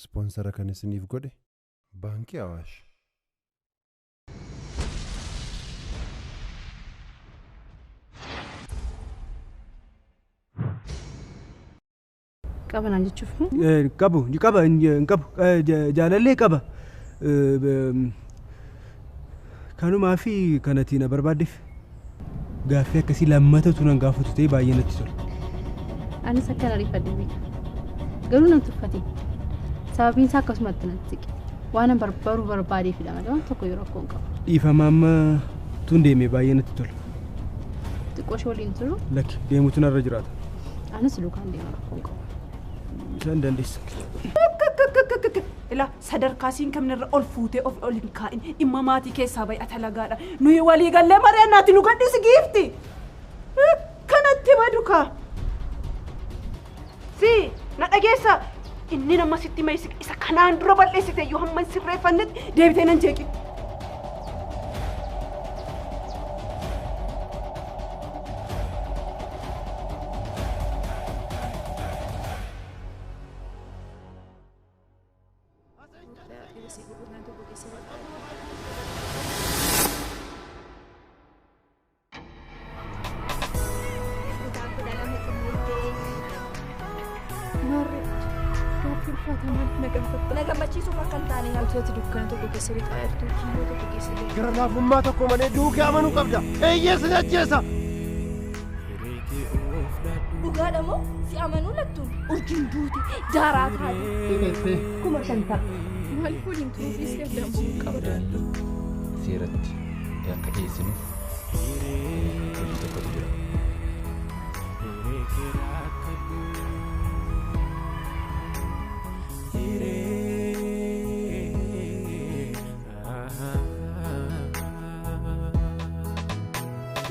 Sponsora kan isiniif godhe baankii Awaash. Qaba naan jechuuf qabu jaalallee qaba kanuma fi kanatti na barbaadeef gaaffii akkasii lammata tunan gaafatu ta'e baay'ee natti tola. Anis akka ariifadhe beeka. Garuu nan tuffate. Sababiin isaa akkasumatti natti siqe. Waan barbaadeefidha malee waan tokko yeroo akkoon qaba. Dhiifama amma tun deemee baay'ee natti tola. Xiqqoo ishee waliin turu? Lakki deemuutu narra jiraata. Anis lukaan deema akkoon qaba. Isaan dandeessa. Ila sadarkaasiin kamnirra ol fuutee of ol hin kaa'in dhimma maatii keessaa baay'ata lagaadha. Nuyi walii gallee mareennaati nu gadhiisi giifti. Kanatti maduka. Si na dhageessa inni nama sitti meessi isa kanaan dura balleessite yoo hamman sirreeffannetti deebitee nan jeeqi. Garanaafummaa tokko malee duukaa amanuu qabda. Eeyyeessa jajjeessa. Dhugaadha moo si amanuu lattuun urjiin duuti daaraa taate. Kuma shanta. Maal fuudhin tuufi si addambuu qabda. Seeratti akka dhiyeessinuuf hojii tokkotu jira.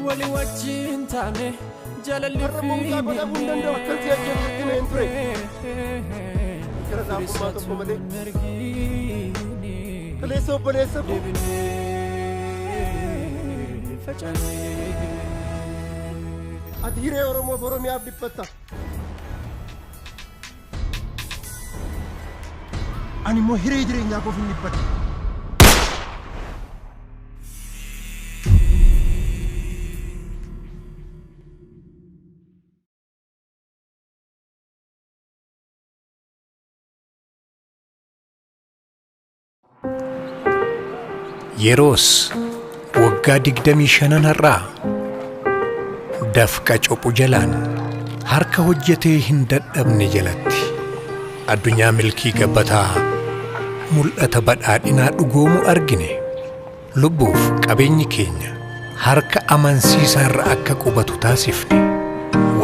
Wali wajjin taane jaalalli fi ati hiree Oromoo fi Oromiyaaf dhiphatta. Ani immoo hiree jireenyaa koof hin dhiphadhu. Yeroos waggaa 25 har'aa dafqa cophu jalaan harka hojjetee hin dadhabne jalatti addunyaa milkii gabbataa mul'ata badhaadhinaa dhugoomu argine lubbuuf qabeenyi keenya harka amansiisaarra akka qubatu taasifne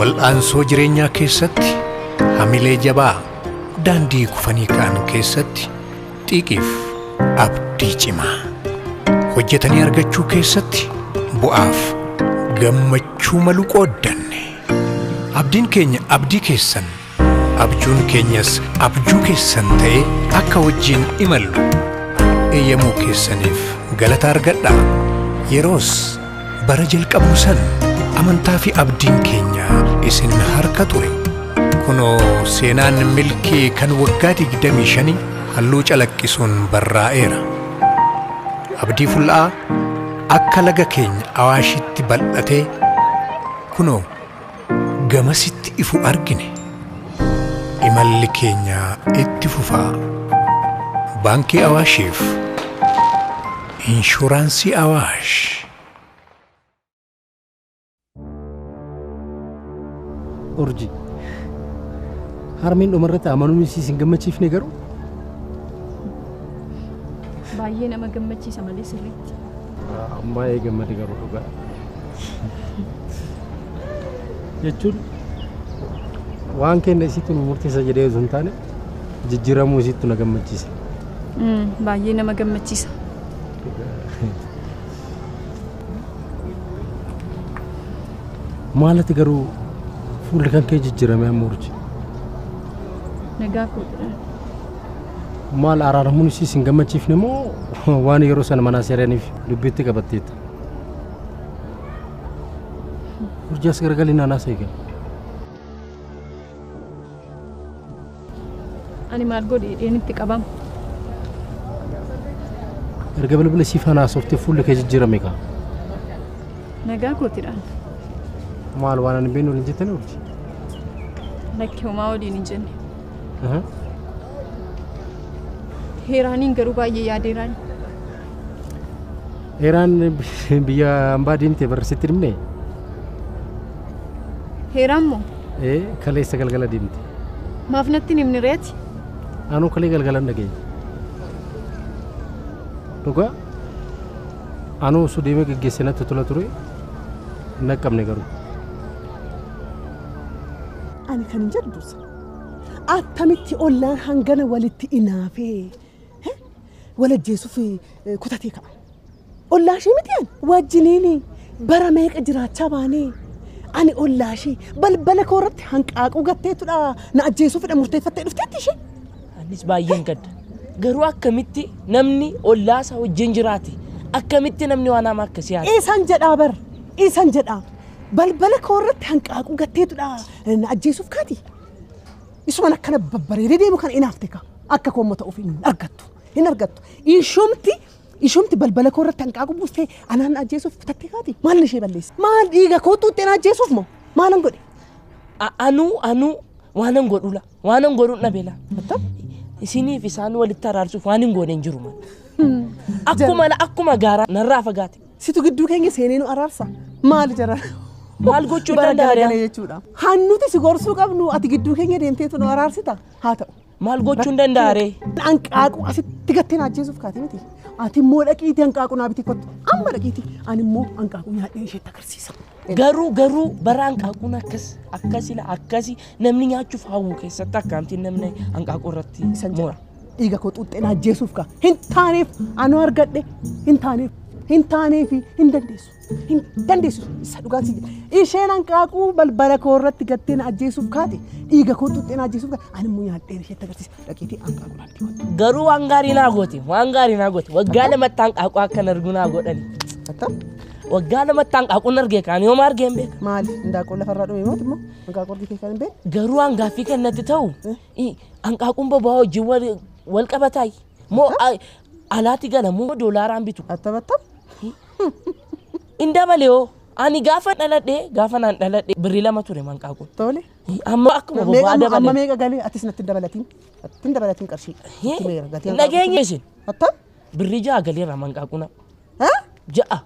wal'aansoo jireenyaa keessatti hamilee jabaa daandii kufanii ka'an keessatti xiiqiif abdii cimaa hojjetanii argachuu keessatti bu'aaf gammachuu malu qooddanne abdiin keenya abdii keessan abjuun keenyas abjuu keessan ta'ee akka wajjin imallu eeyyamuu keessaniif galata argadhaa. Yeroos bara jalqabuu san amantaa fi abdiin keenya isin harka ture kunoo seenaan milkii kan waggaa 25 halluu calaqqisuun barraa'eera. Abdii fulla'aa akka laga keenya Awaashitti bal'atee kunoo gamasitti ifu argine imalli keenya itti fufaa. Baankii Awaashiif inshuraansii Awaash. Urji harmeen dhumarratti amanuun isin gammachiifne garuu baay'ee nama gammachiisa malee sirriitti. Baay'ee gammade garuu dhugaa. Jechuun waan kenna isitti nu murteessa jedhee osoo hin taane jijjiiramuu isitti na gammachiisa. Baay'ee nama gammachiisa. Maalati garuu fuulli kan kee jijjiirame amma urji. Nagaa koodha. Maal araaramuun isin gammachiifne moo waan yeroo sana manaa seeraniif dubbitti qabatteetta? Urjaas garagalee naannaa seegan. Ani maal godhi itti qabam. Erga bilbila sifanaa softee fuulli kee jijjiirame kaa. Nagaa kootiidhaan. Maal waan ani beenu hin jettanii urji. Lakkee homaa waliin hin jenne. Heeraaniin garuu baay'ee yaadeeraan. Heeraan biyya hambaa deemtee barreessitti dhimne. Heeraan moo? Kaleessa galgala deemte. Maaf natti hin himne reeti? Anuu kalee galgala hin dhageenye. Dhugaa anuu osoo deemee geggeessee natti tola ture hin dhaqqabne garuu. Ani kan hin jedhu dursa. Attamitti ollaan hangana walitti inaafee walajjeesuuf kutatee qaba. Ollaashee miti ani wajjiniini bara meeqa jiraachaa baanee ani ollaashee balbala koo irratti hanqaaquu gatteetudha na ajjeesuufidha murteeffattee dhufteetti ishee. Anis baay'een gadda. Garuu akkamitti namni ollaasa wajjin jiraate akkamitti namni waan hamaa akkasii haala. Isaan jedhaa bar isaan jedhaa balbala koo irratti hanqaaquu gatteetudha na ajjeesuuf kaati. Isumaan akkana babbareedee deemu kan inaafte ka akka koommoo ta'uuf hin argattu. Ishumti balbala koo irratti hanqaaquu buustee anaan ajjeesuuf kutattee kaati. Maal ishee balleessa? Maal dhiiga koo tuuttee na ajjeesuuf moo? Maalan godhe? Anuu waanan godhula waanan godhuun dhabeela. Isiniif isaan walitti araarsuuf waan hin goone hin jiru man. Akkuma gaaraa narraa fagaate. Situ gidduu keenya seenee nu araarsa. Maal jara? Maal gochuu danda'a jechuudha. Hannuti si gorsuu qabnu ati gidduu keenya deemteetu nu araarsita haa ta'u. Maal gochuu danda'a? Hanqaaquu asitti gattee na ajjeesuuf kaate miti. Ati immoo dhaqiitii hanqaaquu naa biti kottu. Amma dhaqiitii ani immoo hanqaaquu nyaadhee isheetti agarsiisa. Garuu bara hanqaaquun akkasi namni nyaachuuf hawwu keessatti akkaamtiin namni hanqaaquu irratti moora. Dhiiga koo xuuxxee na ajjeesuuf kaa hin taaneef anuu argadhe hin taaneef hin dandeessu isa dhugaan si jedha. Isheen hanqaaquu balbala koo irratti gattee na ajjeesuuf kaate dhiiga koo xuuxxee na ajjeesuuf kaate ani immoo nyaadhee isheetti agarsiisa. Dhaqiitii hanqaaquu naatti godhe. Garuu waan gaarii naa goote waggaa lamatti hanqaaquu akkan argu naa godhani. Waggaa lamatti hanqaaquun argee kaan yooma argeen beeka. Maali hanqaaquun lafarraa dhume mooti immoo hanqaaquu argee kan hin beeku. Garuu hangaaffii kennatti ta'u hanqaaquun boba'aa wajjin wal qabataayi moo alaatti gala moo doolaaraan bitu. Attam. Inda malee ani gaafa naan dhaladhe birrii 2 ture hanqaaquun. Tole. Amma akkuma boba'aa dabale. Amma meeqa galee atis natti dabalatiin qarshii. Nageenya isin. Attam. Birrii 6 galeera hanqaaquun. 6.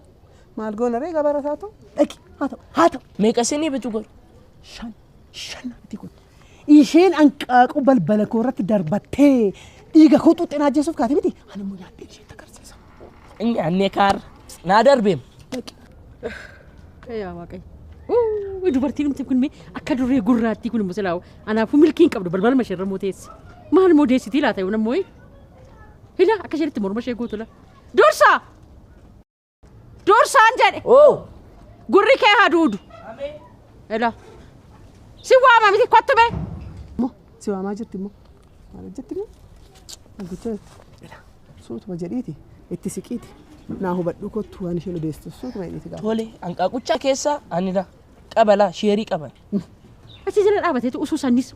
Maal goona ree gabara taatu? Dhaqi haa ta'u. Meeqa isinii bitu godhu? 5 biti godhu. Isheen hanqaaquu balbala koo irratti darbattee dhiiga koo xuuxxee na ajjeesuuf kaate miti. Ani immoo nyaadhee isheetti agarsiisa. Inni annee kaar naa darbeem. Yaa waaqayyo. Dubartiin nuti kun akka duree gurraattii kun immoo silaa anaafuu milkiin qabdu balbala masheerra mooteessi. Maal moodeessitii laata yoo nammoo hila akka isheetti morma ishee guutula. Dursaan jedhe. Gurri kee haduudu. Ela. Si waama miti kottu bee. Si waamaa jirti immoo. Maal jetti immoo? Angicha suutuma jedhiiti itti siqiiti. Naa hubadhu kottu waan isheen odeessu suutuma jedhiiti gaafa. Tole hanqaaqucha keessa anidha qabala sheerii qaban. Achi jala dhaabateetu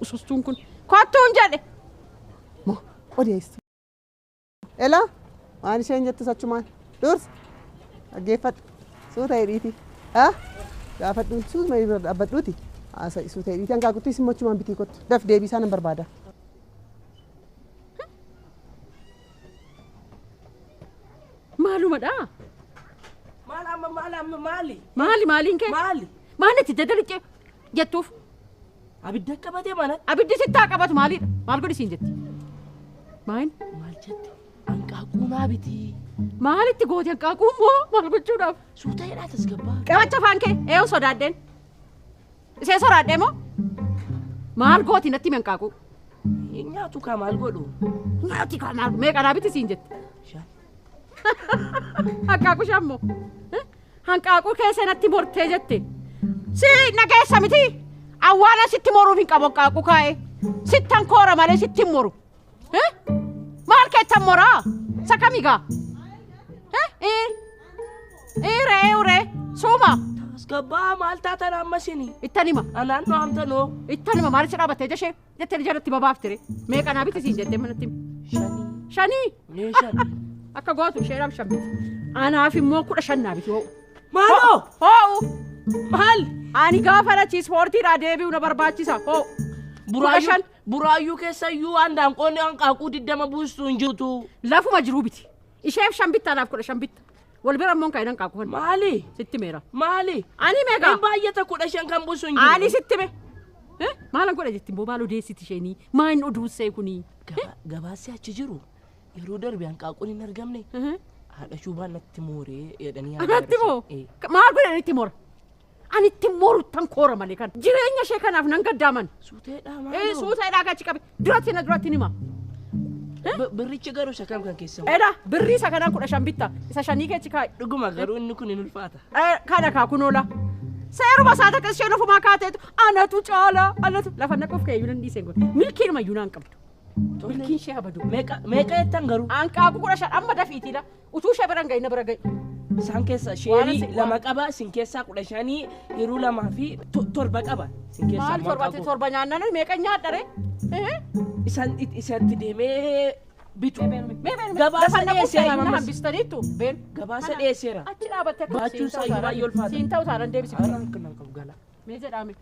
usustuun kun kottuun jedhe. Moo odeessi. Ela waan isheen jettu sachumaan dursa. Aggeeffadhu suuta hidhiiti. Gaafadhuun suutuma dhaabbadhuuti. Suuta hidhiiti hanqaaqutti isin mochumaan bitii kottu. Daf deebii isaan hin barbaada. Maalumadha. Maali? Maaliin kee? Maali itti daddalicce jettuuf? Abidda qabatee mana. Abiddi sitti haa qabatu maalidha? Maal godhi siin jetti? Maal jette? Hanqaaquu naa biti. Maalitti gooti hanqaaquu immoo maal gochuudhaaf? Suuta hidhaa tasgabbaa. Qabacha afaan kee eeyyuu sodaadheen. Isee sodaadhee moo? Maal gooti natti himi hanqaaquu? Nyaatu kaa maal godhu? Nyaati kaa maal meeqa naa biti siin jetti? Hanqaaquu shammoo. Hanqaaquu keessa natti mortee jette. Si nageessa miti. Awwaala sitti moruuf hin qabu hanqaaquu kaa'ee. Sittan koora malee sitti hin moru. Maal keettan moraa? Sakamigaa? Re'ee suuma. tasgabbaa maal taatan ammasini ittan hima anaan nu hamtanoo ittan hima maaliif dhaabattee jashee jettee jalatti babaaftire meeqa naa biti siin jettee manatti shanii mee shanii akka gootu isheedhaaf shan biti anaaf immoo 15 naa biti maaloo hoo maal ani gaafa rachi ispoortiidhaa deebi'u na barbaachisa hoo buraayyuu keessayyuu handaanqoonni hanqaaquu 20 buustuu hin jirtu lafuma jiruu biti isheef 5 bitta anaaf 15 bitta wal bira immoo kan hanqaaquu kan maali sitti meera maali ani meeqa hin baay'ata 15 kan buusuu hin jiru ani sitti me maalan godha jetti immoo maal odeessiti isheenii maan oduussee kunii gabaasee achi jiru yeroo darbe hanqaaquun hin argamne haadha shubaan natti mooree jedhanii natti moo maal godhan itti moora ani itti mooru tan koora malee kan jireenya ishee kanaaf nan gaddaaman suuteedhaa maaloo suuteedhaa gachi qabe duratti nima birrichi garuu isa kam kan keessa birrii isa kanaan 15 bitta isa shanii keechi kaa'e dhuguma garuu inni kun hin ulfaata kana kaa kunoola seeruma isaa takka isheen ofumaa kaateetu anatu caala anatu lafa naqoof ka'eeyyuu nan dhiiseen godhe milkiinuma iyyuu naan qabdu milkiin ishee habadu meeqa jettan garuu hanqaaquu 15 amma dafiitiidha utuu ishee bira hin ga'in na bira ga'i isaan keessa sheerii lama qaba sin keessaa 15 yeroo lamaa fi 7 qaba sin keessaa maal torba nyaannan meeqa nyaadhare isatti deemee bitu gabaasa dhiyeesseera hambistaniittu been gabaasa dhiyeesseera achi dhaabattee baachuun isaa iyyuu baay'ee ulfaata siin ta'u taanaan deebisi anaan kan qabu gala mee jedhaame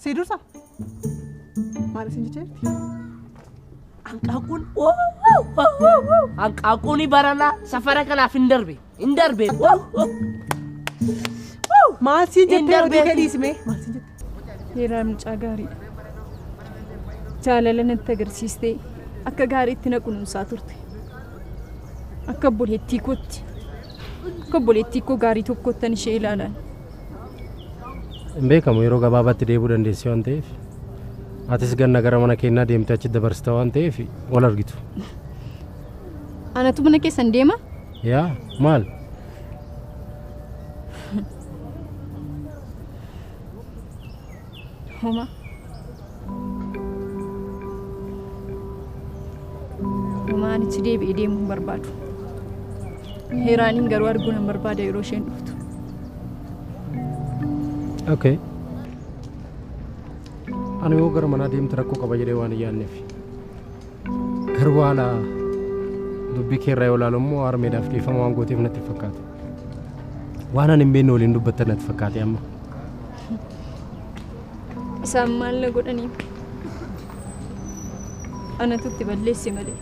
si dursa maal isin jecheerti hanqaaquun barana safara kanaaf hin darbe maal si jettee oduu kedhiisme maal si jette Hirraa mucaa gaariidha. Jaalala natti agarsiistee akka gaariitti na kunuunsaa turte. Akka obboleettii koo gaarii tokkottan ishee ilaalan. Hin beekamu yeroo gabaabaatti deebuu dandeessi waan ta'eef atis ganna gara mana keenyaa deemtee achi dabarsita waan ta'eef wal argitu. Anatu mana keessan deema? Yaa maal? Homa. Homaan itti deebi'ee deemuu hin barbaadu. Heeraaniin garuu arguu nan barbaada yeroo isheen dhuftu. Okay. Ani yoo gara manaa deemte rakkoo qaba jedhee waan yaadneef. Garuu haala dubbii keerraa yoo ilaalu immoo harmeedhaaf dhiifama waan gooteef natti fakkaata. Waan ani hin beekne waliin dubbattan natti fakkaate amma. Isaan maal na godhaniif anatu itti balleesse malee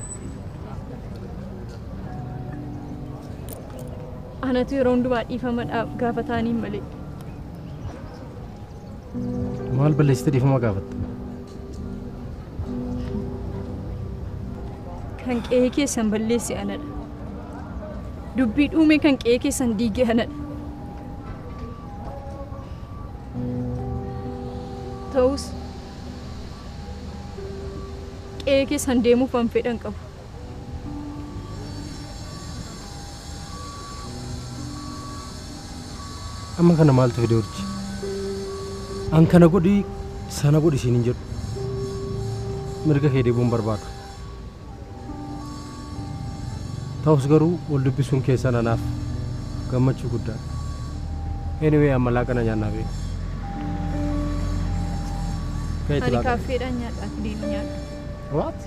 anatu yeroo hundumaa dhiifama gaafataaniin malee maal balleessite dhiifama gaafatta kan qe'ee keessan balleesse anadha dubbii dhuume kan qe'ee keessan diige anadha ta'us qe'ee keessan deemuuf an fedhan qabu. Amma kana maaltu fide urji? An kana godhi sana godhi siin hin jedhu. Mirga kee deebuun barbaadu. Ta'us garuu wal dubbisuun keessan anaaf gammachuu guddaadha. Anyway amma laaqana nyaannaa beeku. Ani kaaffeedhaan nyaadha deemu nyaadha. What?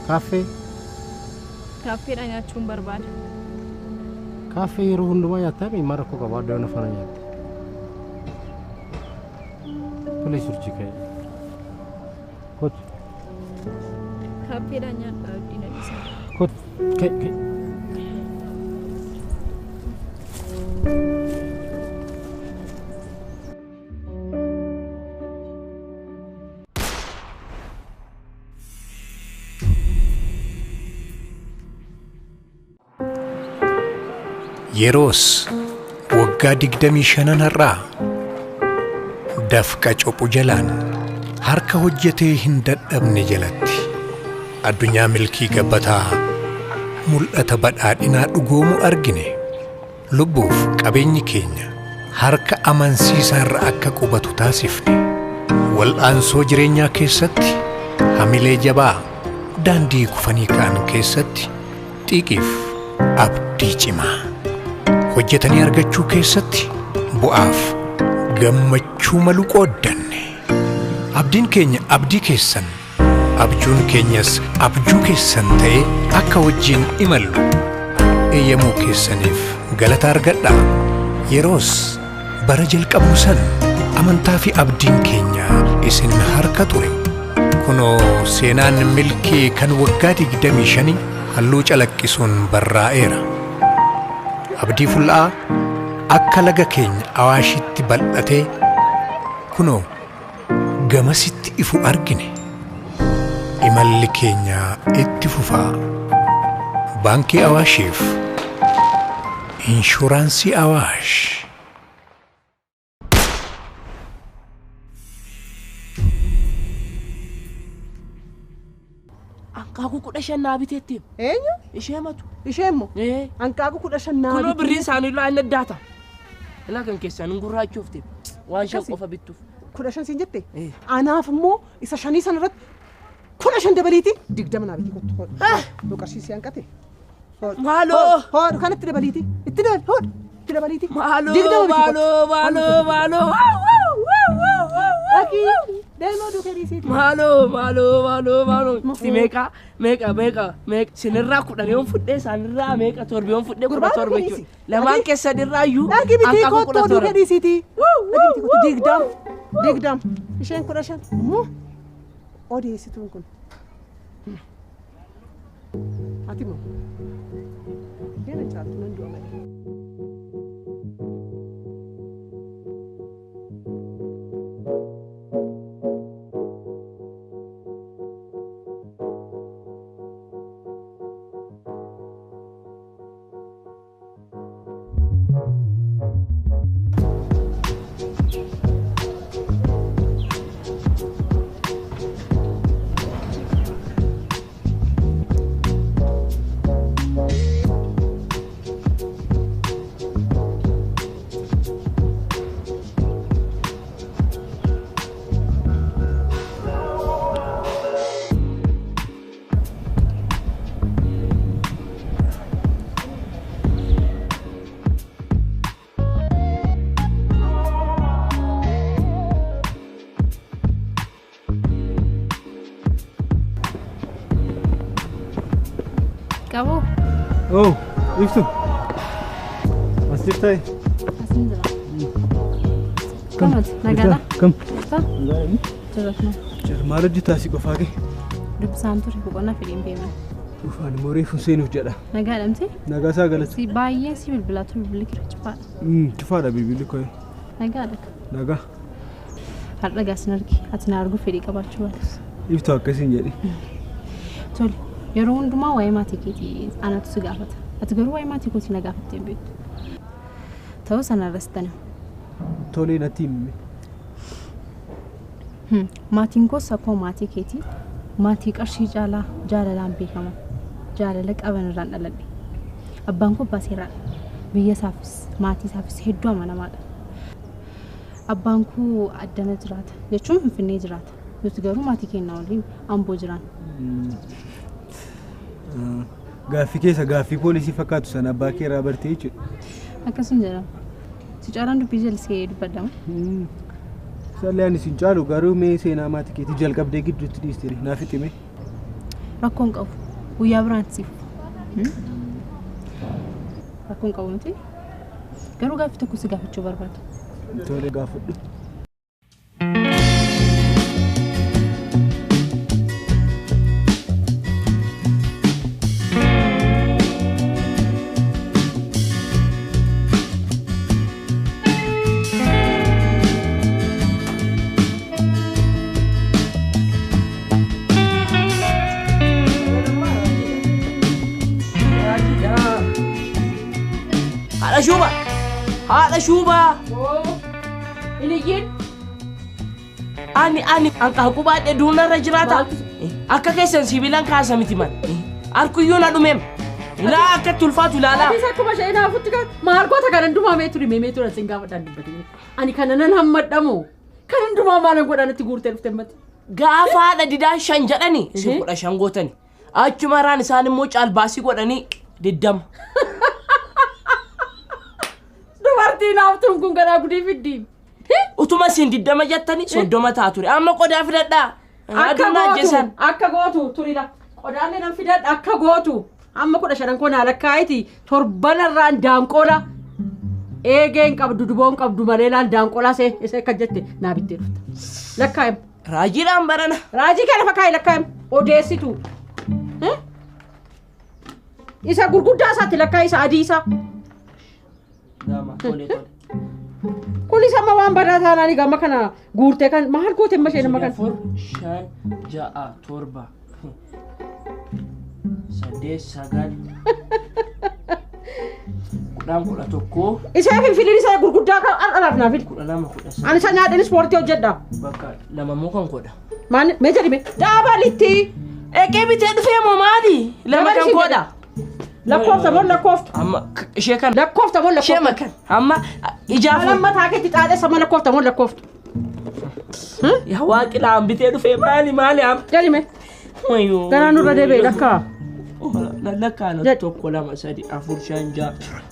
Kaaffee? Kaaffeedhaan nyaachuun barbaada. Kaaffee yeroo hundumaa nyaattaa mi mara koo qabaadhu yoo na fana nyaatte. Please urjii ka'e. Kot. Kaaffeedhaan nyaadha abdiin adiisaa. Kot. Ka'e. Yeroos waggaa 25 irraa dafqa cophu jalaan harka hojjetee hin dadhabne jalatti addunyaa milkii gabbataa mul'ata badhaadhinaa dhugoomu argine lubbuuf qabeenyi keenya harka amansiisaa irra akka qubatu taasifne wal'aansoo jireenyaa keessatti hamilee jabaa daandii kufanii ka'an keessatti xiiqiif abdii cimaa hojjetanii argachuu keessatti bu'aaf gammachuu malu qooddanne. Abdiin keenya abdii keessan, abjuun keenyas abjuu keessan ta'ee akka wajjin imallu eeyyamuu keessaniif galata argadhaa. Yeroos bara jalqabuu san amantaa fi abdiin keenya isin harka ture. Kunoo seenaan milkii kan waggaa 25 halluu calaqqisuun barraa'eera. Abdii fulla'aa akka laga keenya awaashitti bal'atee kunoo gamasitti ifu argine. Imalli keenya itti fufaa. Baankii Awaashiif inshuraansii Awaash. Hanqaaquu 15 naa biteetti. Eenyu? Ishee matu. Ishee immoo? Hanqaaquu 15 naa Kunoo birriin isaanii illee inni addaata. Ilaa kan keessaan hin gurraachoofte waan shan qofa bittuuf. 15 siin jette? Anaaf immoo isa shanii sanarratti 15 dabaliiti 20 naa biti kottu. Boqarsiisee hanqate. Maaloo! Hoodhu kanatti dabaliiti. Itti dabali hoodhu. Itti dabaliiti. Maaloo! Aki deemaa duukaa dhiisiiti. Maaloo! Si meeqa. Sinirraa 10 yoon fudhee isaanirraa meeqa torba yoon fudhee 17 jechuudha. Lamaan keessanirraa iyyuu hanqaaquu kottoo duukaa dhiisiiti. 20 isheen 15 immoo odeessituun kun. Ati moo? Yana caaltu nan du'a malee. Kamu? Oh, itu. Masih tay. Kamu? Nagada? Kam. Apa? Terusnya. Malu ditasi kau fagi. Dubsaan ture buqonnaa fedhiin beekna. Ufaan mooree Hussein hojjedha. Nagaa dhamte? Nagaa isaa galata. Si baay'ee si bilbilaatu bilbilli kira cufaadha. Cufaadha bilbilli koo. Nagaadha. Nagaa. Har'a gaasin argi ati na arguu fedhii qabaachuu baatus. Iftu akkasiin jedhi. Tole yeroo hundumaa waa'ee maatii keetii anatu si gaafata. Ati garuu waa'ee maatii kootii na gaafattee hin beektu. Ta'uu sanarras tana. Tole natti himi. Maatiin koos akkoo maatii keetii maatii qarshii caalaa jaalalaan beekama. Jaalala qaban irraan dhaladhe. Abbaan koo baaseeraadha. Biyya isaafis maatii isaafis hedduu amanamaadha. Abbaan koo addana jiraata jechuun Finfinnee jiraata. Nuti garuu maatii keenya waliin Amboo jiraan. Gaaffii keessa gaaffii poolisii fakkaatu sana abbaa kee irraa bartee jechuudha. Akkasuma jedhama. Si caalaan dubbii jallisee dubbadama. Sallee ani sin caalu garuu mee seenaa maatii keetii jalqabdee gidduutti dhiistee naaf itti mee. Rakkoon qabu. Guyyaa biraan siif. Rakkoon qabu miti. Garuu gaaffii tokko si gaafachuu barbaada. Tole gaafadhu. Haadha shuubaa. Iliyin. Ani hanqaaquu baadhee duunarra jiraata. Akka keessan sibiilaan kaasa miti man. Harkuyyuu na dhumeem. Ilaa akka tulfaatu ilaalaa. Ati akkuma ishee naafutti kan maargoota kan hundumaa meetu dhimee meetu na siin gaafadhaan dubbatee. Ani kana nan hammadhamu. Kan hundumaa maalan godhanatti guurtee dhufte mati. Gaafa haadha didaan 5 jedhani isin 15 gootani. achumaraan isaan immoo caalbaasii godhanii diddama. Dubartiin haftuun kun garaa gudii fiddiin. Utuma siin diddama jettanii soddoma ta'a ture. Amma qodaa fidadhaa. Akka gootu turida. Qodaan nan fidadha akka gootu. Amma 15 koo naa lakkaa'iti torbanarraan daanqoodha. Eegeen qabdu duboon qabdu malee laan daanqolaa isa akka jette naa bittee dhufta. Lakkaa'im. Raajiidhaan barana. Raajii kana fakkaa'e lakkaa'im. Odeessitu. Isa gurguddaa isaatti lakkaa'e isa adii isaa. Kunis amma waan badaa taananii gamma kana guurtee kan maal goote mashee nama kan. 4 5 6 7 8 9 kudhan tokko. Isa filiin isa gurguddaa kan alaaf naafil. 12 Ani isa nyaadhaan ispoortii hojjedha. Bakka lama moo kan godha. Maan mee jedhime daabalitti. Eegee bitee dhufee moo maali? Lama kan godha. Lakkoofta moo lakkoofta. Amma ishee kan lakkoofta moo lakkoofta. Ishee makan amma ijaafu. Lamma taaketti xaadhe sama lakkoofta moo lakkoofta. Yaa waaqilaa bitee dhufee maali am. Jedhime. Wayyoo. Garaa nurra deebi'e lakkaa. Lakkaana tokko 2 3 4 5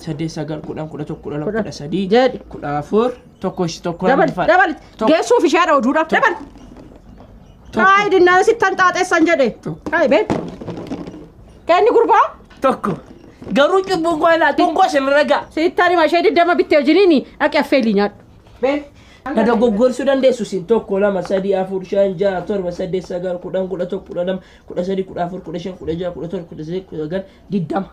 6 7 8 9 10 11 12 13 14 tokko dabal geessuuf ishaadha oduudhaaf dabal. Kaay dinnaan sittan xaaxessan jedhe. Kaay been. Kenni gurbaa. Tokko. Garuu cubbuu goonaa tokko sirraga. Sittan hima ishee diddama bittee wajjiniini dhaqee affeelii nyaadhu. Been. Na dogoggorsuu dandeessu siin tokko 2 3 4 5 6 7 8 9 10 11 12 13 14 15 16 17 18 diddama.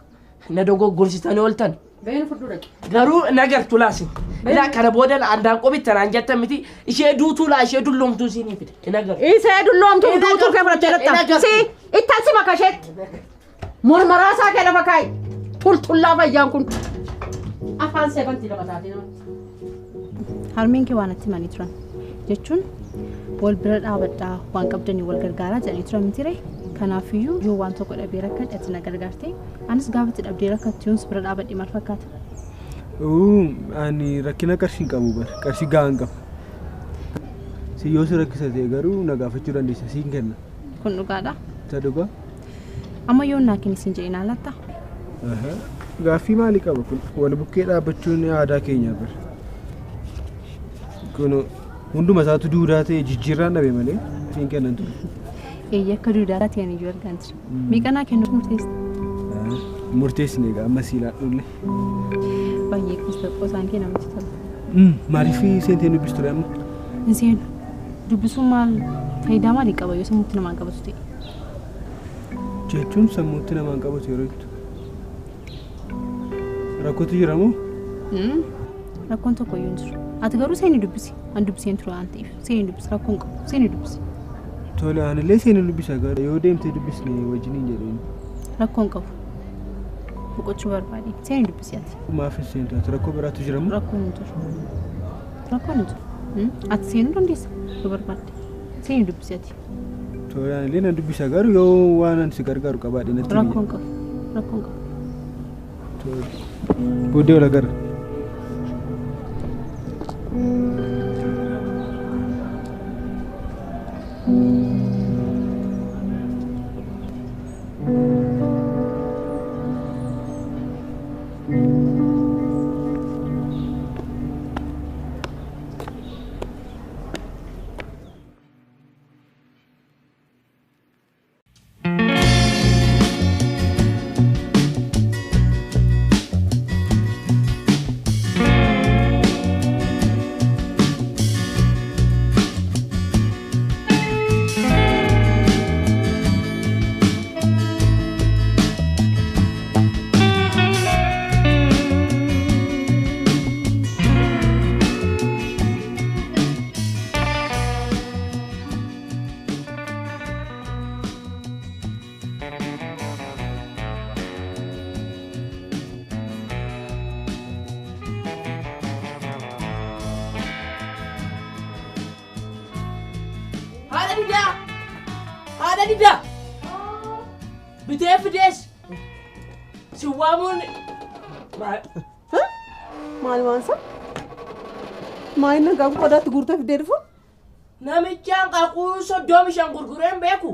Na dogoggorsitanii ooltan. Been fudhu dhaqe. Garuu nagartu laasin. Ilaa kana booda andaan qobitta naan jettan miti ishee duutuu laa ishee dulloomtuu siinii fide. Nagartu. Ishee dulloomtuu duutuu kee fudhattee latta. Si ittaan si makasheetti. Mormaraasaa kee lafa kaayi. Tultullaa fayyaan kun. Afaan seebantii lama taatee namatti. Harmeen kee waan itti himanii turan jechuun wal bira dhaabadhaa waan qabdanii wal gargaaraa jedhanii turan miti. Kanaafiyyuu yoo waan tokko dhabee rakkadhe ati na gargaarte anis gaafa itti dhabdee rakkattu yoons bira dhaabadhe maal fakkaata? Ani rakkina qarshii qabu bara qarshii gahaan qaba. Si yoo si rakkisa ta'e garuu na gaafachuu dandeessa siin kenna. Kun dhugaadha? Isa dhugaa? Amma yoo naa kenni siin jedhee naa latta? Gaaffii maalii qaba kun wal bukkee dhaabbachuun aadaa keenya bara. Kun hunduma isaatu duudaa ta'e jijjiirraan dhabe malee siin kennan ture. Akka duudaa ta'an iyyuu argaan jira. Miiqanaa kennuuf murteessa? Murteessine egaa amma siilaadhulle. Baay'ee kuusaa isaan kee namatti tola. Maaliif seentee dubbistu ture amma? Hin seenu. Dubbisuun maal faayidaa maalii qaba yoo sammuutti namaan qabatu ta'e? Jechuun sammuutti namaan qabatu yeroo jettu. Rakkootu jira moo? Rakkoon tokko iyyuu hin jiru. Ati garuu seenii dubbisi. An dubbiseen ture waan ta'eef seenii dubbisi rakkoon qabu seenii dubbisi. Tole anillee seenii dubbisa gara yoo deemtee dubbisne wajjiniin jedheen. Rakkoon qabu. Boqochuu barbaade seenii dubbisi ati. Maaf seentu ati rakkoo biraatu jira moo? Rakkoon hin jiru. Rakkoon hin jiru. Ati seenuu dandeessa yoo barbaadde seenii dubbisi ati. Tole anillee nan dubbisa garuu yoo waan an si gargaaru qabaadhe natti. Rakkoon qabu. Rakkoon qabu. Tole. Booddee wal agarra. Ada tidak? Bitee fidees si waamuun maal waansa maayina gabu qodaatti guurtee fidee dhufu namichaan qaquun 35 gurgureen beeku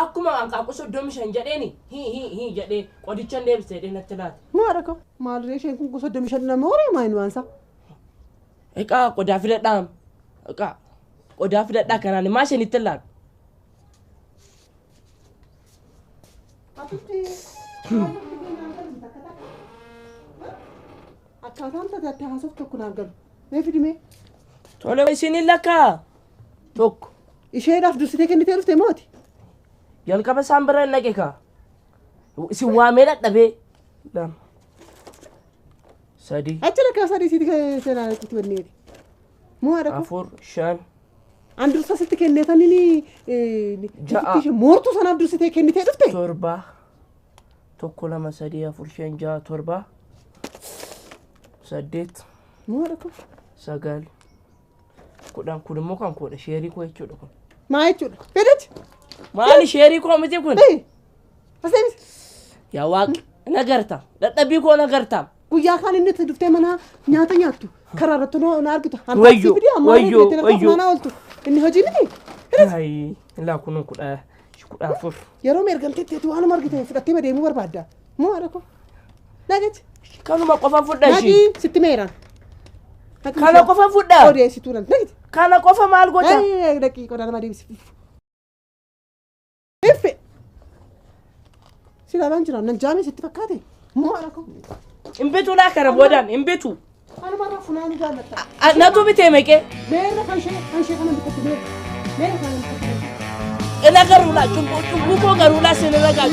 akkuma hanqaaquu 35 jedheeni hi jedhee qodichaan deebisee deenatti laata. Maarako maaliree isheen kun 35 nama horii maayini waansa. Egaa qodaa filadhaa. Egaa qodaa filadhaa kanaan maa ishenitti laata. Akkaataan tajaajila haasoftu tokko naaf galu. Mee fidimee? Tole isiniin lakkaa tokko. Isheedhaaf dursitee kennitee dhufte mooti? Jalqaba isaan bira hin dhaqe kaa. Isin waamee dadhabee. Lama. Sadii. Achi lakkaa sadii siiti seenaa itti banneeti. Moo adda Afur, shan. An dursa sitti kenneetanii Ja'a. moortuu sanaaf dursitee kennitee dhufte? Torba. Tokko lama sadii afur shan ja'a torba. Saddeet. Moo adda Sagal. Kudhan kun immoo kan koodha sheerii koo jechuudha kun. Maa jechuudha? Fedhachi? Maali sheerii koo miti kun? Aseemis? Yaa waaqi nagarta. Dadhabbii koo nagarta. Guyyaa kaan inni itti dhuftee mana nyaata nyaattu karaa irratti na argitu. Wayyo ooltu. Inni hojii miti? Hayi ilaa kun kudha afur. Yeroo meergamteetti waanuma argite fudhattee deemuu barbaadda. Moo adda koo? Nagachi? Kanuma qofa fudhaa ishii. Nagi sitti meeraan. Kana qofa fudhaa. Odeessituu nan. Nagiti? Kana qofa maal gocha? Daqiiqaa nama deebisi. Effe. Silaalaan jira nan jaamee sitti fakkaate. Moo adda koo? Imbitu laa kana boodaan imbitu. Anuma funaanu jaallata. Natu bitee meeqee? Meerra kan ishee kana bitatti meerra kan bitatti. Ina garuulaa cubbuu koo garuulaa sinirra gaa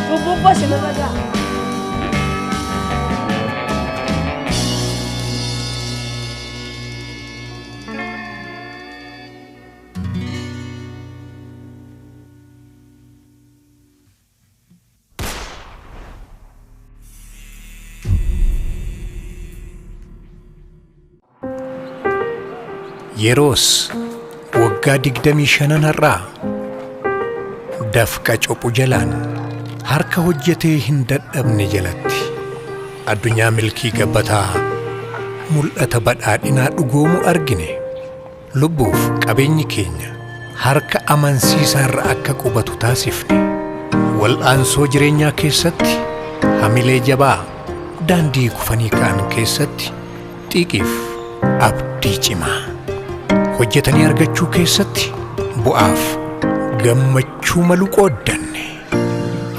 cubbuu koo sinirra gaa. Yeroos waggaa 25 har'aa dafqa cophu jalaan harka hojjetee hin dadhabne jalatti addunyaa milkii gabbataa mul'ata badhaadhinaa dhugoomu argine lubbuuf qabeenyi keenya harka amansiisaarra akka qubatu taasifne wal'aansoo jireenyaa keessatti hamilee jabaa daandii kufanii ka'an keessatti xiiqiif abdii cimaa hojjetanii argachuu keessatti bu'aaf gammachuu malu qooddanne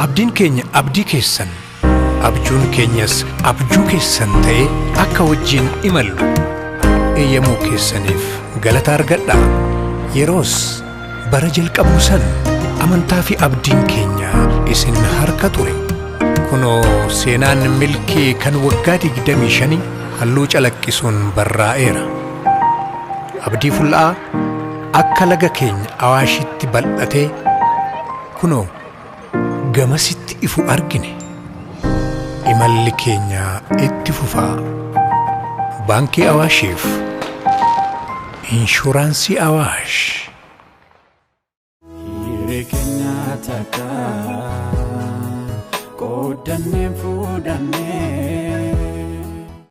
abdiin keenya abdii keessan abjuun keenyas abjuu keessan ta'ee akka wajjin imallu eeyyamuu keessaniif galata argadhaa yeroos bara jalqabuu san amantaa fi abdiin keenya isin harka ture kunoo seenaan milkii kan waggaa 25 halluu calaqqisuun barraa'eera abdii fulla'aa akka laga keenya awaashitti bal'atee kunoo gamasitti ifu argine imalli keenya itti fufaa baankii awaashiif inshuraansii awaash hirree keenya takka qoodannee fuudhannee